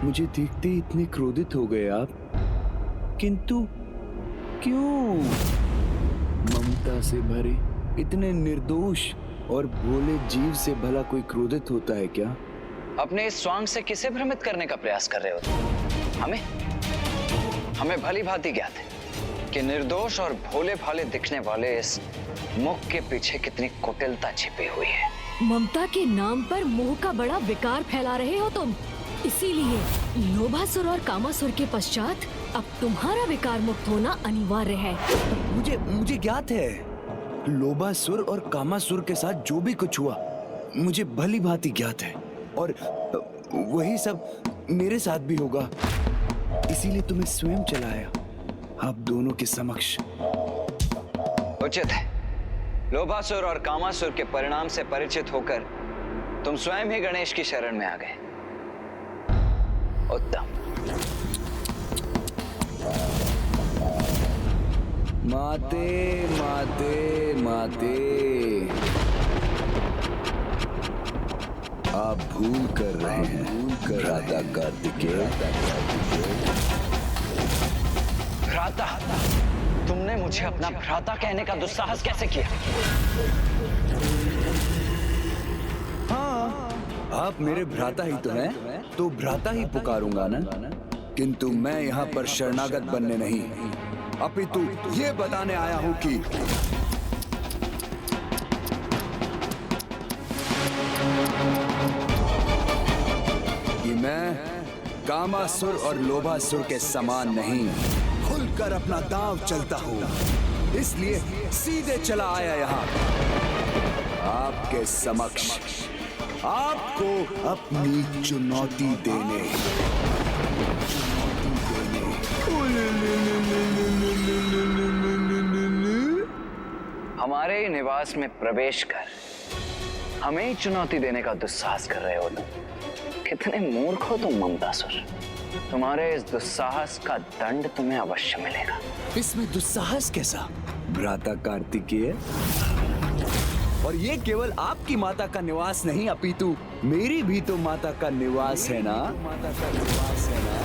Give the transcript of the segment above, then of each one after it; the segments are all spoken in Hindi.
मुझे देखते ही इतने क्रोधित हो गए आप, किंतु क्यों? ममता से भरे इतने निर्दोष और भोले जीव से भला कोई क्रोधित होता है क्या? अपने इस स्वांग से किसे भ्रमित करने का प्रयास कर रहे हो तुम? हमें भली भांति ज्ञात है कि निर्दोष और भोले भाले दिखने वाले इस मुख के पीछे कितनी कुटिलता छिपी हुई है। ममता के नाम पर मोह का बड़ा विकार फैला रहे हो तुम, इसीलिए लोभासुर और कामासुर के पश्चात अब तुम्हारा विकार मुक्त होना अनिवार्य है। मुझे ज्ञात है, लोभासुर और कामासुर के साथ जो भी कुछ हुआ मुझे भली भांति ज्ञात है, और वही सब मेरे साथ भी होगा। इसीलिए तुम्हें स्वयं चलाया आप दोनों के समक्ष। उचित है, लोभासुर और कामासुर के परिणाम से परिचित होकर तुम स्वयं ही गणेश की शरण में आ गए। उत्तम। माते माते माते, आप भूल कर रहे हैं भ्राता कार्तिकेय। भ्राता? तुमने मुझे अपना भ्राता कहने का दुस्साहस कैसे किया? हाँ, आप मेरे भ्राता ही तो हैं, तो भ्राता ही पुकारूंगा ना। किंतु मैं यहाँ पर शरणागत बनने नहीं, अपितु ये बताने आया हूँ कि मैं कामासुर और लोभासुर के समान नहीं, खुलकर अपना दांव चलता हूँ। इसलिए सीधे चला आया यहाँ आपके समक्ष, आपको अपनी चुनौती देने। हमारे निवास में प्रवेश कर हमें ही चुनौती देने का दुस्साहस कर रहे हो तुम। कितने मूर्ख हो तुम ममतासुर। तुम्हारे इस दुस्साहस का दंड तुम्हें अवश्य मिलेगा। इसमें दुस्साहस कैसा भ्राता कार्तिकेय? और ये केवल आपकी माता का निवास नहीं, अपितु मेरी भी तो माता का निवास है ना। माता का निवास है ना।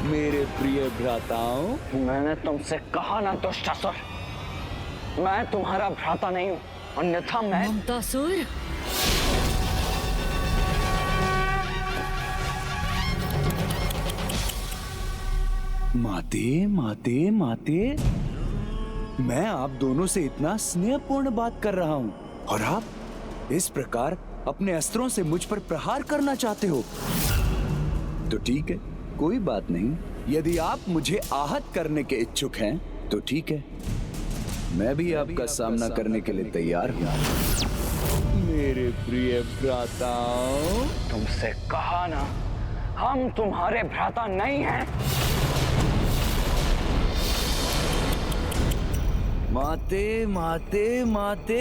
मेरे प्रिय भ्राताओं, मैंने तुमसे कहा ना दुष्टासुर, मैं तुम्हारा भ्राता नहीं हूँ, अन्यथा मैं। ममतासुर, माते माते माते, मैं आप दोनों से इतना स्नेहपूर्ण बात कर रहा हूँ और आप इस प्रकार अपने अस्त्रों से मुझ पर प्रहार करना चाहते हो। तो ठीक है, कोई बात नहीं। यदि आप मुझे आहत करने के इच्छुक हैं तो ठीक है, मैं भी आपका सामना करने के लिए तैयार हूँ। मेरे प्रिय भ्राताओं, तुमसे कहा ना, हम तुम्हारे भ्राता नहीं हैं। माते माते माते,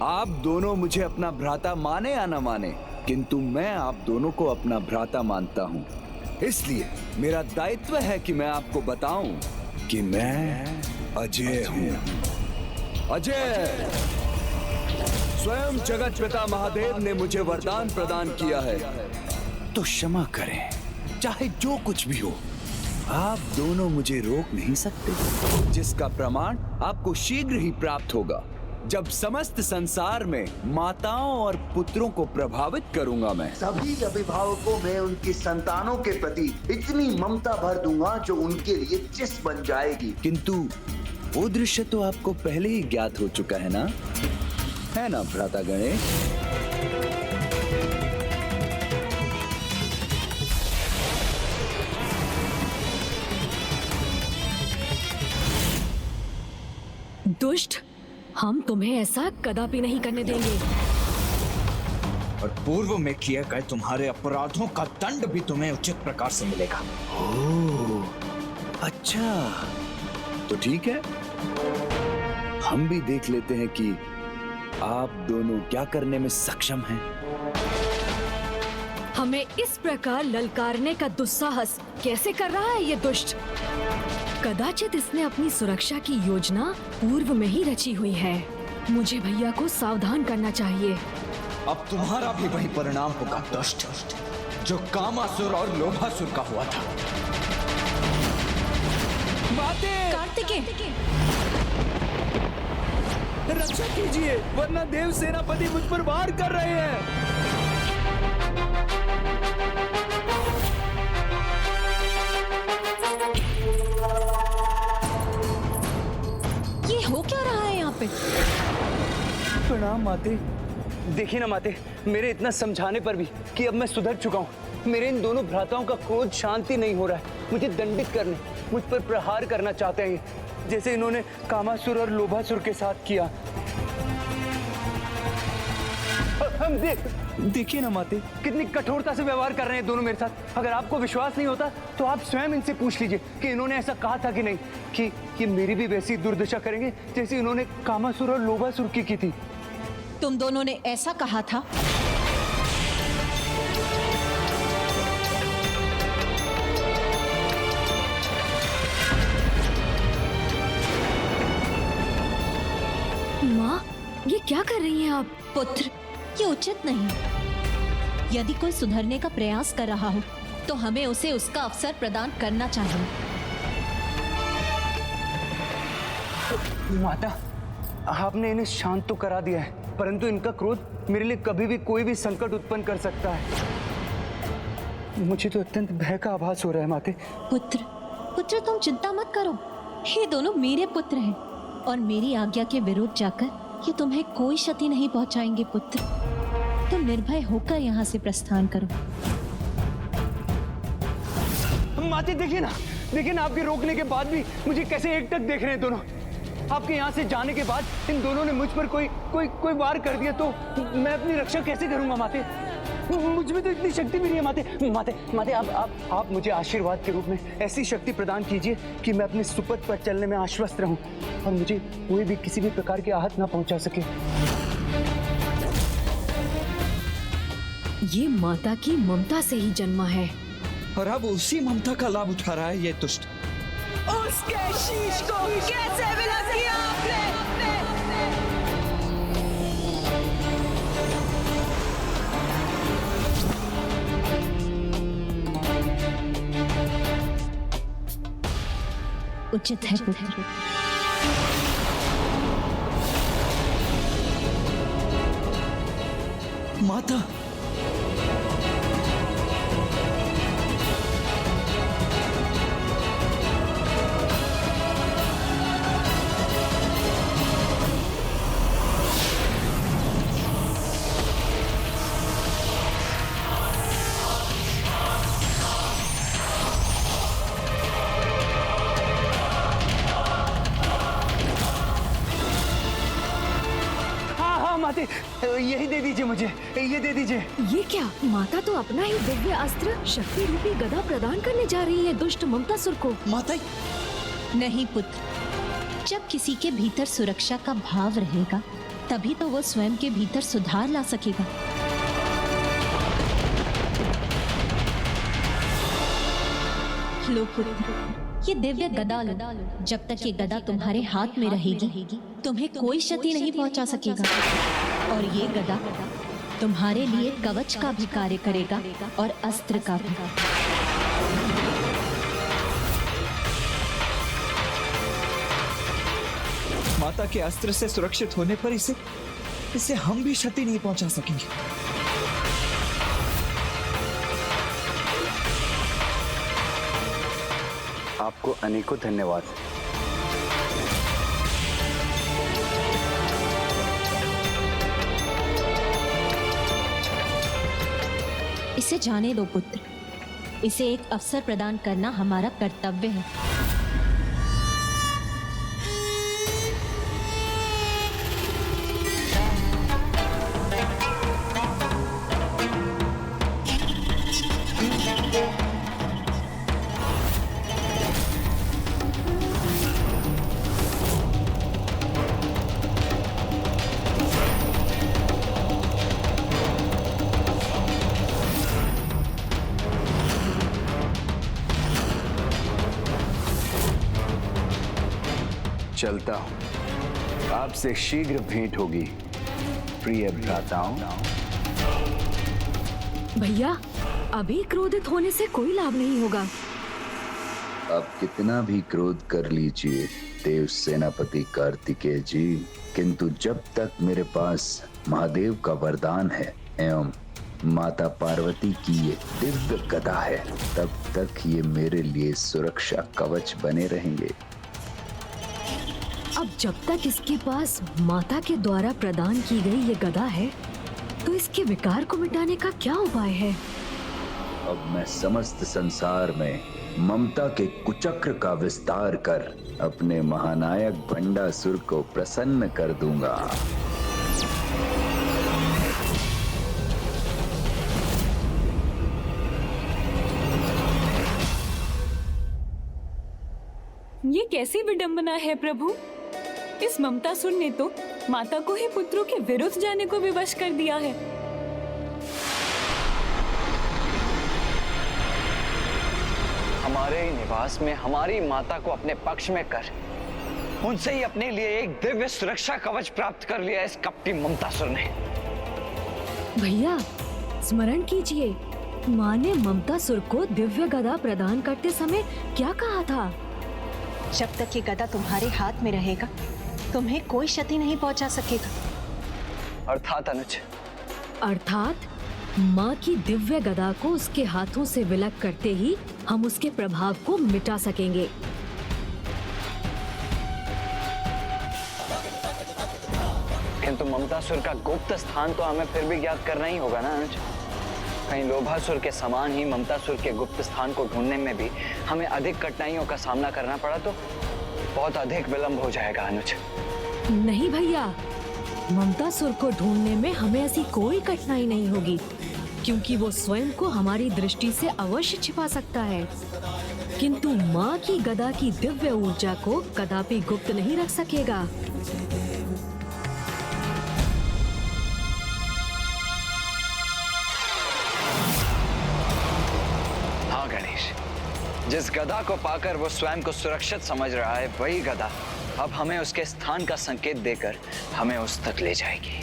आप दोनों मुझे अपना भ्राता माने या ना माने, किंतु मैं आप दोनों को अपना भ्राता मानता हूँ। इसलिए मेरा दायित्व है कि मैं आपको बताऊं कि मैं अजय हूँ। अजय! स्वयं जगत पिता महादेव ने मुझे वरदान प्रदान किया है, तो क्षमा करें, चाहे जो कुछ भी हो, आप दोनों मुझे रोक नहीं सकते। जिसका प्रमाण आपको शीघ्र ही प्राप्त होगा, जब समस्त संसार में माताओं और पुत्रों को प्रभावित करूंगा। मैं सभी अभिभावकों में उनकी संतानों के प्रति इतनी ममता भर दूंगा जो उनके लिए चिस बन जाएगी। किंतु वो दृश्य तो आपको पहले ही ज्ञात हो चुका है ना भ्राता गणेश? दुष्ट, हम तुम्हें ऐसा कदापि नहीं करने देंगे। और पूर्व में किए गए तुम्हारे अपराधों का दंड भी तुम्हें उचित प्रकार से मिलेगा। ओह, अच्छा, तो ठीक है, हम भी देख लेते हैं कि आप दोनों क्या करने में सक्षम हैं। हमें इस प्रकार ललकारने का दुस्साहस कैसे कर रहा है ये दुष्ट? कदाचित इसने अपनी सुरक्षा की योजना पूर्व में ही रची हुई है। मुझे भैया को सावधान करना चाहिए। अब तुम्हारा भी वही परिणाम होगा दुष्ट, जो कामासुर और लोभासुर का हुआ था। माते, कार्तिकेय, रक्षा कीजिए, वरना देव सेनापति मुझ पर वार कर रहे हैं। ये हो क्या रहा है यहाँ पे? प्रणाम माते। देखिए ना माते, मेरे इतना समझाने पर भी कि अब मैं सुधर चुका हूँ, मेरे इन दोनों भ्राताओं का क्रोध शांति नहीं हो रहा है। मुझे दंडित करने, मुझ पर प्रहार करना चाहते हैं ये, जैसे इन्होंने कामासुर और लोभासुर के साथ किया। हम देखिए ना माते, कितनी कठोरता से व्यवहार कर रहे हैं दोनों मेरे साथ। अगर आपको विश्वास नहीं होता तो आप स्वयं इनसे पूछ लीजिए कि इन्होंने ऐसा कहा था कि नहीं, कि मेरी भी वैसी दुर्दशा करेंगे जैसे इन्होंने कामासुर और लोभासुर की थी। तुम दोनों ने ऐसा कहा था? माँ, ये क्या कर रही हैं आप? पुत्र, ये उचित नहीं। यदि कोई सुधरने का प्रयास कर रहा हो तो हमें उसे उसका अवसर प्रदान करना चाहिए। माता, आपने इन्हें शांत तो करा दिया है, परंतु इनका क्रोध मेरे लिए कभी भी कोई भी संकट उत्पन्न कर सकता है। मुझे तो अत्यंत भय का आभास हो रहा है माते। पुत्र तुम चिंता मत करो, ये दोनों मेरे पुत्र हैं और मेरी आज्ञा के विरुद्ध जाकर ये तुम्हें कोई क्षति नहीं पहुंचाएंगे। पुत्र, तुम निर्भय होकर यहाँ से प्रस्थान करो। माते देखिए ना, आपके रोकने के बाद भी मुझे कैसे एकटक देख रहे हैं दोनों। आपके यहाँ से जाने के बाद इन दोनों ने मुझ पर कोई वार कर दिया तो मैं अपनी रक्षा कैसे करूंगा माते? मुझ में तो इतनी शक्ति भी नहीं है माते। आप मुझे आशीर्वाद के रूप में ऐसी शक्ति प्रदान कीजिए कि मैं अपने सुपथ पर चलने में आश्वस्त रहूं और मुझे कोई भी किसी भी प्रकार की आहत ना पहुंचा सके। ये माता की ममता से ही जन्मा है और अब उसी ममता का लाभ उठा रहा है ये दुष्ट। उसके शीश को कैसे विलग किया आपने? उचित है पुत्र। माता, माते, यही दे दीजिए मुझे, ये दे दीजिए। ये क्या? माता तो अपना ही दिव्य अस्त्र शक्ति रूपी गदा प्रदान करने जा रही है दुष्ट ममतासुर को। माता, नहीं पुत्र, जब किसी के भीतर सुरक्षा का भाव रहेगा तभी तो वो स्वयं के भीतर सुधार ला सकेगा। लो पुत्र, ये दिव्य गदा लो। जब तक ये गदा तुम्हारे हाथ में रहेगी तुम्हें कोई क्षति नहीं पहुंचा सकेगा और ये गदा तुम्हारे लिए कवच का भी कार्य करेगा और अस्त्र का भी। माता के अस्त्र से सुरक्षित होने पर इसे हम भी क्षति नहीं पहुंचा सकेंगे। आपको अनेकों धन्यवाद। इसे जाने दो पुत्र, इसे एक अवसर प्रदान करना हमारा कर्तव्य है। चलता हूं, आपसे शीघ्र भेंट होगी। प्रिय भ्राताओं। भैया, अभी क्रोधित होने से कोई लाभ नहीं होगा। आप कितना भी क्रोध कर लीजिए देव सेनापति कार्तिकेय जी, किंतु जब तक मेरे पास महादेव का वरदान है एवं माता पार्वती की ये दिव्य गदा है, तब तक ये मेरे लिए सुरक्षा कवच बने रहेंगे। अब जब तक इसके पास माता के द्वारा प्रदान की गई ये गदा है, तो इसके विकार को मिटाने का क्या उपाय है? अब मैं समस्त संसार में ममता के कुचक्र का विस्तार कर अपने महानायक भंडासुर को प्रसन्न कर दूंगा। ये कैसी विडंबना है प्रभु? इस ममतासुर ने तो माता को ही पुत्रों के विरुद्ध जाने को विवश कर दिया है। हमारे निवास में हमारी माता को अपने पक्ष में कर उनसे ही अपने लिए एक दिव्य सुरक्षा कवच प्राप्त कर लिया इस कपटी ममतासुर ने। भैया, स्मरण कीजिए, माँ ने ममतासुर को दिव्य गदा प्रदान करते समय क्या कहा था? जब तक ये गदा तुम्हारे हाथ में रहेगा, तुम्हें कोई क्षति नहीं पहुंचा सकेगा। अर्थात अनुज, अर्थात माँ की दिव्य गदा को उसके हाथों से विलग करते ही हम उसके प्रभाव को मिटा सकेंगे। किंतु ममतासुर का गुप्त स्थान तो हमें फिर भी ज्ञात करना ही होगा ना अनुज। कहीं लोभासुर के समान ही ममतासुर के गुप्त स्थान को ढूंढने में भी हमें अधिक कठिनाइयों का सामना करना पड़ा तो बहुत अधिक विलंब हो जाएगा अनुज। नहीं भैया, ममतासुर को ढूंढने में हमें ऐसी कोई कठिनाई नहीं होगी, क्योंकि वो स्वयं को हमारी दृष्टि से अवश्य छिपा सकता है, किंतु माँ की गदा की दिव्य ऊर्जा को कदापि गुप्त नहीं रख सकेगा। हाँ गणेश, जिस गदा को पाकर वो स्वयं को सुरक्षित समझ रहा है, वही गदा अब हमें उसके स्थान का संकेत देकर हमें उस तक ले जाएगी।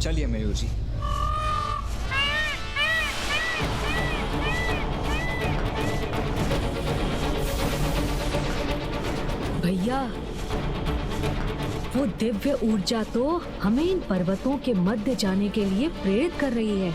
चलिए मयूर जी। भैया, वो दिव्य ऊर्जा तो हमें इन पर्वतों के मध्य जाने के लिए प्रेरित कर रही है।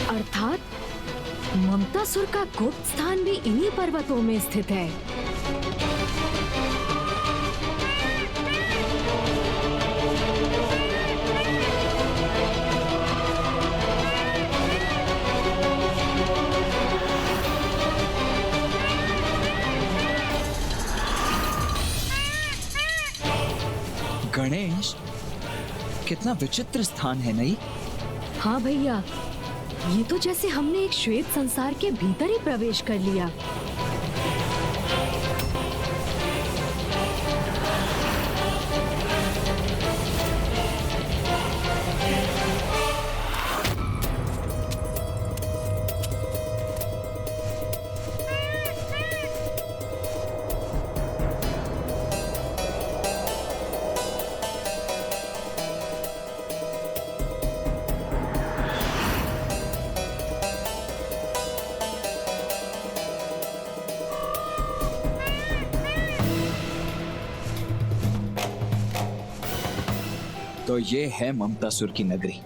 अर्थात ममतासुर का गुप्त स्थान भी इन्हीं पर्वतों में स्थित है। गणेश, कितना विचित्र स्थान है नहीं? हाँ भैया, ये तो जैसे हमने एक श्वेत संसार के भीतर ही प्रवेश कर लिया। तो ये है ममतासुर की नगरी।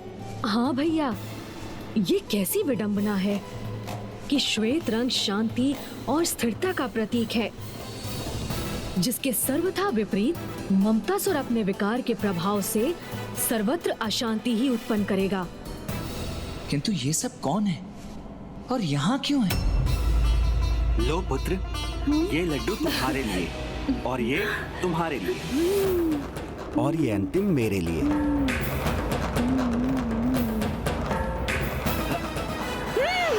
हाँ भैया, ये कैसी विडंबना है कि श्वेत रंग शांति और स्थिरता का प्रतीक है, जिसके सर्वथा विपरीत ममतासुर अपने विकार के प्रभाव से सर्वत्र अशांति ही उत्पन्न करेगा। किंतु ये सब कौन है और यहाँ क्यों है? लो पुत्र, ये लड्डू तुम्हारे लिए और ये तुम्हारे लिए और ये अंतिम मेरे लिए।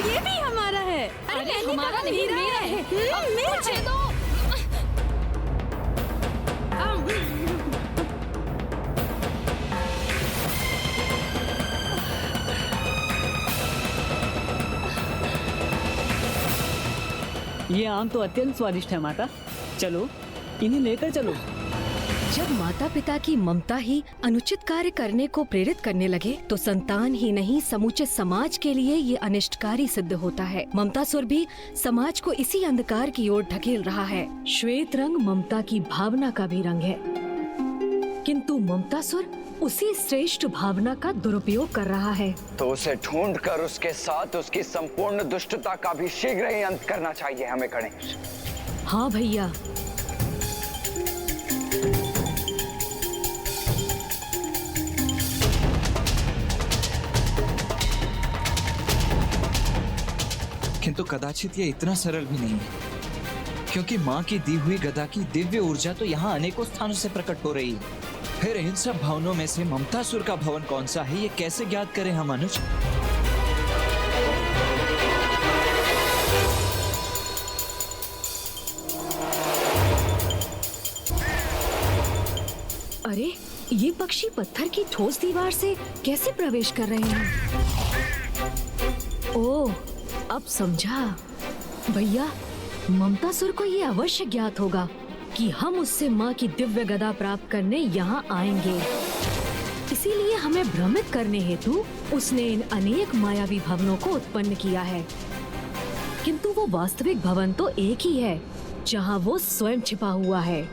ये भी हमारा है। अरे हमारा नहीं, मेरा है। अब मुझे दो। ये आम तो अत्यंत स्वादिष्ट है माता, चलो इन्हें लेकर चलो। जब माता पिता की ममता ही अनुचित कार्य करने को प्रेरित करने लगे तो संतान ही नहीं समूचे समाज के लिए ये अनिष्टकारी सिद्ध होता है। ममतासुर भी समाज को इसी अंधकार की ओर ढकेल रहा है। श्वेत रंग ममता की भावना का भी रंग है, किंतु ममतासुर उसी श्रेष्ठ भावना का दुरुपयोग कर रहा है। तो उसे ढूंढकर उसके साथ उसकी संपूर्ण दुष्टता का भी शीघ्र ही अंत करना चाहिए हमें गणेश। हाँ भैया। किंतु कदाचित ये इतना सरल भी नहीं है, क्योंकि माँ की दी हुई गदा की दिव्य ऊर्जा तो यहाँ अनेकों स्थानों से प्रकट हो रही है। फिर इन सब भवनों में से ममतासुर का भवन कौन सा है, ये कैसे ज्ञात करें हम अनुज? अरे ये पक्षी पत्थर की ठोस दीवार से कैसे प्रवेश कर रहे हैं? ओह, अब समझा। भैया, ममतासुर को ये अवश्य ज्ञात होगा कि हम उससे माँ की दिव्य गदा प्राप्त करने यहाँ आएंगे। इसीलिए हमें भ्रमित करने हेतु उसने इन अनेक मायावी भवनों को उत्पन्न किया है। किंतु वो वास्तविक भवन तो एक ही है, जहाँ वो स्वयं छिपा हुआ है।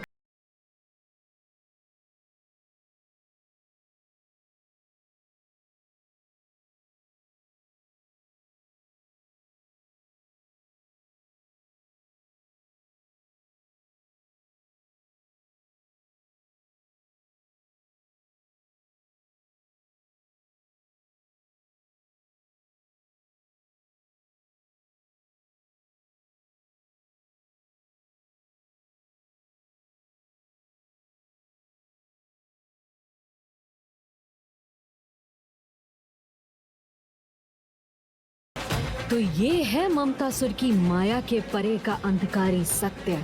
तो ये है ममतासुर की माया के परे का अंधकारी सत्य,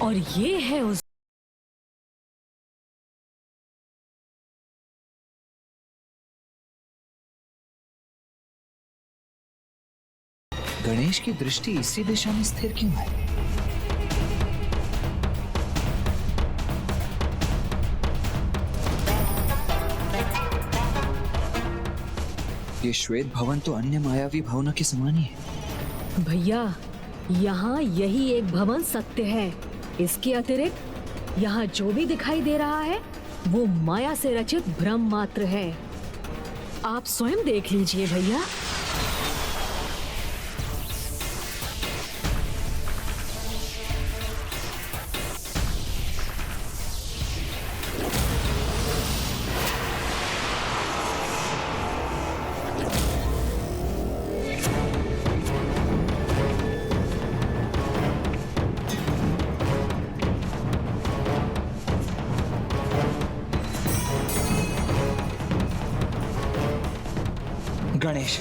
और ये है उस गणेश की दृष्टि इसी दिशा में स्थिर क्यों है? ये श्वेत भवन तो अन्य मायावी भवनों के समान ही है। भैया, यहाँ यही एक भवन सत्य है। इसके अतिरिक्त यहाँ जो भी दिखाई दे रहा है वो माया से रचित भ्रम मात्र है। आप स्वयं देख लीजिए भैया। गणेश,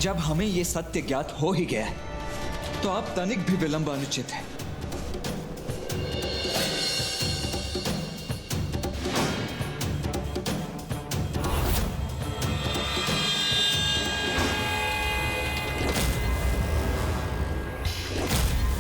जब हमें ये सत्य ज्ञात हो ही गया है, तो अब तनिक भी विलंब अनुचित है।